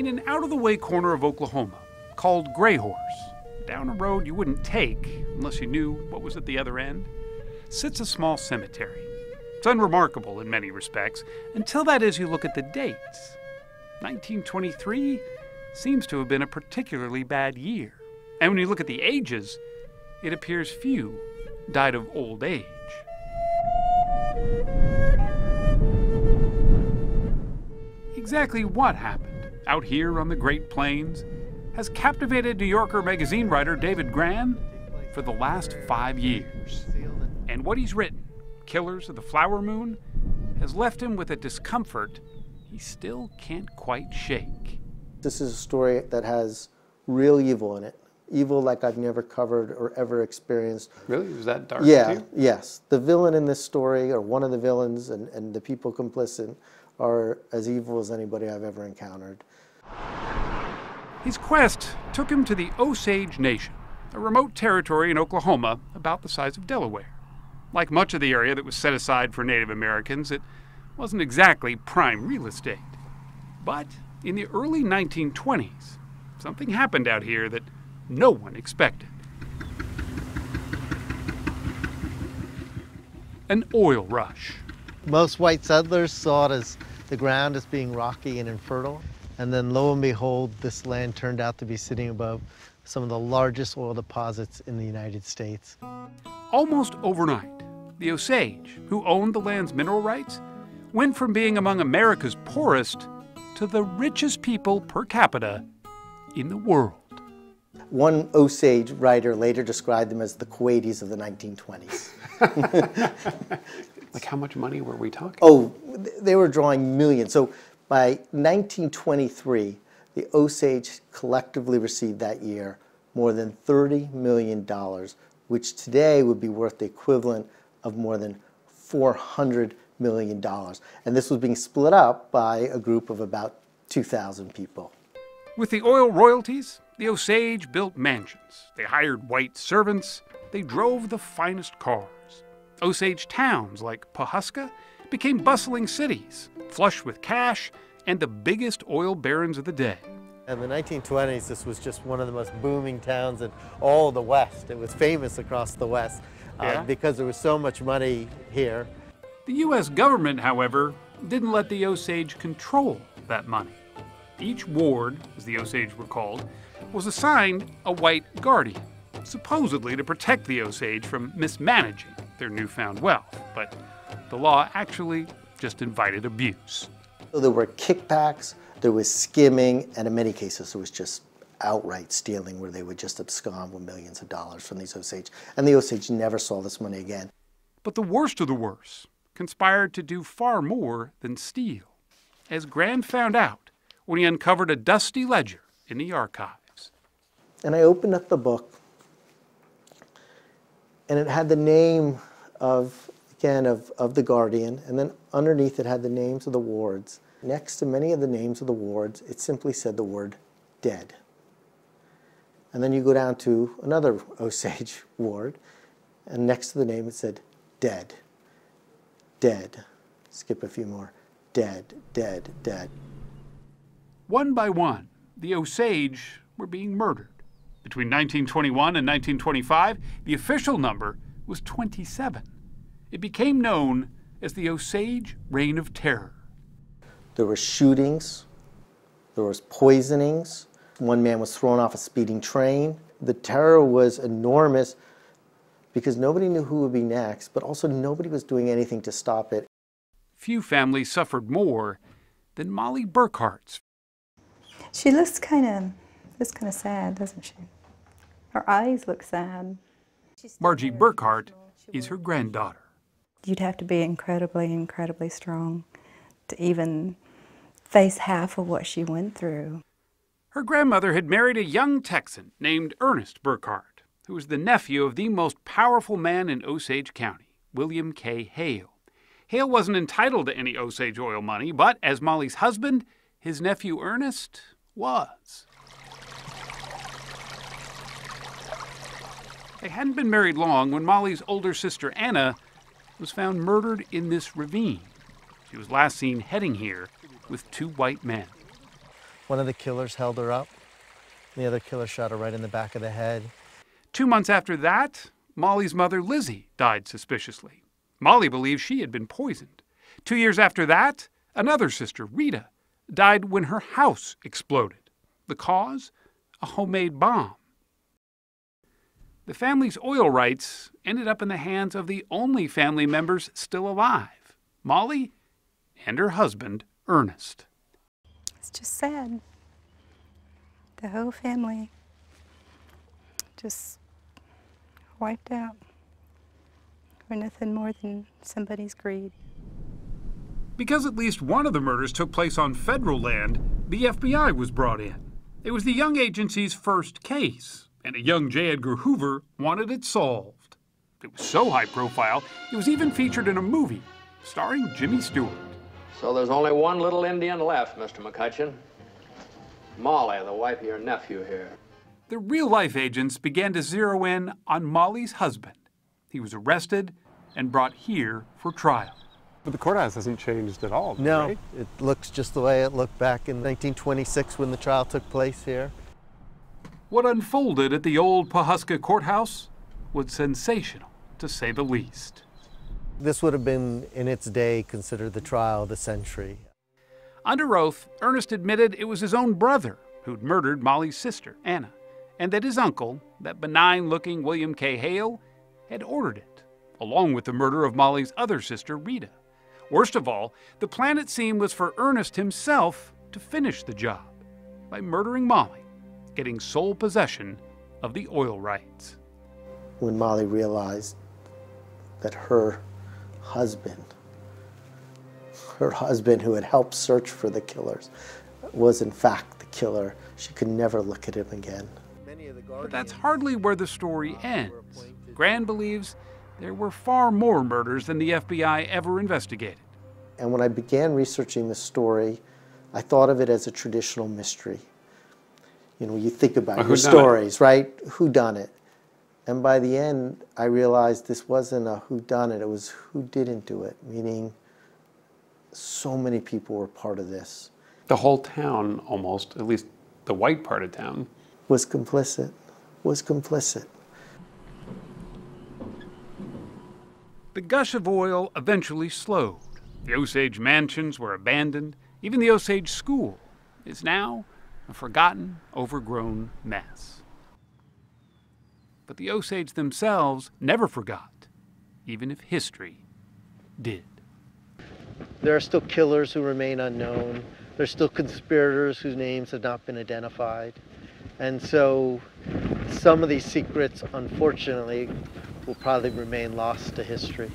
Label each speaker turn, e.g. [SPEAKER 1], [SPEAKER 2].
[SPEAKER 1] In an out-of-the-way corner of Oklahoma, called Gray Horse, down a road you wouldn't take unless you knew what was at the other end, sits a small cemetery. It's unremarkable in many respects, until that is you look at the dates. 1923 seems to have been a particularly bad year. And when you look at the ages, it appears few died of old age. Exactly what happened out here on the Great Plains has captivated New Yorker magazine writer David Grann for the last 5 years. And what he's written, Killers of the Flower Moon, has left him with a discomfort he still can't quite shake.
[SPEAKER 2] This is a story that has real evil in it. Evil like I've never covered or ever experienced.
[SPEAKER 3] Really? Was that dark
[SPEAKER 2] Yeah,
[SPEAKER 3] too?
[SPEAKER 2] yes. The villain in this story, or one of the villains, and the people complicit, are as evil as anybody I've ever encountered.
[SPEAKER 1] His quest took him to the Osage Nation, a remote territory in Oklahoma about the size of Delaware. Like much of the area that was set aside for Native Americans, it wasn't exactly prime real estate. But in the early 1920s, something happened out here that no one expected. An oil rush.
[SPEAKER 4] Most white settlers saw it as the ground as being rocky and infertile. And then lo and behold, this land turned out to be sitting above some of the largest oil deposits in the United States.
[SPEAKER 1] Almost overnight, the Osage, who owned the land's mineral rights, went from being among America's poorest to the richest people per capita in the world.
[SPEAKER 2] One Osage writer later described them as the Kuwaitis of the 1920s.
[SPEAKER 3] Like how much money were we talking?
[SPEAKER 2] Oh, they were drawing millions. So by 1923, the Osage collectively received that year more than $30 million, which today would be worth the equivalent of more than $400 million. And this was being split up by a group of about 2,000 people.
[SPEAKER 1] With the oil royalties, the Osage built mansions. They hired white servants. They drove the finest cars. Osage towns like Pawhuska became bustling cities, flush with cash, and the biggest oil barons of the day.
[SPEAKER 4] In the 1920s, this was just one of the most booming towns in all the West. It was famous across the West because there was so much money here.
[SPEAKER 1] The U.S. government, however, didn't let the Osage control that money. Each ward, as the Osage were called, was assigned a white guardian, supposedly to protect the Osage from mismanaging their newfound wealth. But the law actually just invited abuse.
[SPEAKER 2] So there were kickbacks, there was skimming, and in many cases there was just outright stealing where they would just abscond with millions of dollars from these Osage. And the Osage never saw this money again.
[SPEAKER 1] But the worst of the worst conspired to do far more than steal, as Grann found out when he uncovered a dusty ledger in the archives.
[SPEAKER 2] And I opened up the book, and it had the name of the guardian, and then underneath it had the names of the wards. Next to many of the names of the wards, it simply said the word dead. And then you go down to another Osage ward, and next to the name it said dead, dead. Skip a few more. Dead, dead, dead.
[SPEAKER 1] One by one, the Osage were being murdered. Between 1921 and 1925, the official number was 27. It became known as the Osage Reign of Terror.
[SPEAKER 2] There were shootings, there was poisonings. One man was thrown off a speeding train. The terror was enormous because nobody knew who would be next, but also nobody was doing anything to stop it.
[SPEAKER 1] Few families suffered more than Molly Burkhart's.
[SPEAKER 5] She looks kind of sad, doesn't she? Her eyes look sad.
[SPEAKER 1] Margie Burkhart is her granddaughter.
[SPEAKER 5] You'd have to be incredibly, incredibly strong to even face half of what she went through.
[SPEAKER 1] Her grandmother had married a young Texan named Ernest Burkhart, who was the nephew of the most powerful man in Osage County, William K. Hale. Hale wasn't entitled to any Osage oil money, but as Molly's husband, his nephew Ernest was. They hadn't been married long when Molly's older sister Anna was found murdered in this ravine. She was last seen heading here with two white men.
[SPEAKER 4] One of the killers held her up. The other killer shot her right in the back of the head.
[SPEAKER 1] 2 months after that, Molly's mother, Lizzie, died suspiciously. Molly believed she had been poisoned. 2 years after that, another sister, Rita, died when her house exploded. The cause? A homemade bomb. The family's oil rights ended up in the hands of the only family members still alive, Molly and her husband, Ernest.
[SPEAKER 5] It's just sad. The whole family just wiped out for nothing more than somebody's greed.
[SPEAKER 1] Because at least one of the murders took place on federal land, the FBI was brought in. It was the young agency's first case, and a young J. Edgar Hoover wanted it solved. It was so high profile, it was even featured in a movie starring Jimmy Stewart.
[SPEAKER 6] So there's only one little Indian left, Mr. McCutcheon. Molly, the wife of your nephew here.
[SPEAKER 1] The real-life agents began to zero in on Molly's husband. He was arrested and brought here for trial.
[SPEAKER 3] But the courthouse hasn't changed at all,
[SPEAKER 4] No,
[SPEAKER 3] right?
[SPEAKER 4] it looks just the way it looked back in 1926 when the trial took place here.
[SPEAKER 1] What unfolded at the old Pawhuska courthouse was sensational, to say the least.
[SPEAKER 4] This would have been, in its day, considered the trial of the century.
[SPEAKER 1] Under oath, Ernest admitted it was his own brother who'd murdered Molly's sister, Anna, and that his uncle, that benign-looking William K. Hale, had ordered it, along with the murder of Molly's other sister, Rita. Worst of all, the plan, it seemed, was for Ernest himself to finish the job by murdering Molly, getting sole possession of the oil rights.
[SPEAKER 2] When Molly realized that her husband who had helped search for the killers, was in fact the killer, she could never look at him again.
[SPEAKER 1] But that's hardly where the story ends. Grann believes there were far more murders than the FBI ever investigated.
[SPEAKER 2] And when I began researching the story, I thought of it as a traditional mystery. You know, you think about your stories, right? Whodunit. And by the end, I realized this wasn't a whodunit, it was who didn't do it, meaning so many people were part of this.
[SPEAKER 3] The whole town, almost, at least the white part of town,
[SPEAKER 2] Was complicit.
[SPEAKER 1] The gush of oil eventually slowed. The Osage mansions were abandoned. Even the Osage school is now a forgotten, overgrown mess. But the Osage themselves never forgot, even if history did.
[SPEAKER 4] There are still killers who remain unknown. There's still conspirators whose names have not been identified. And so some of these secrets, unfortunately, will probably remain lost to history.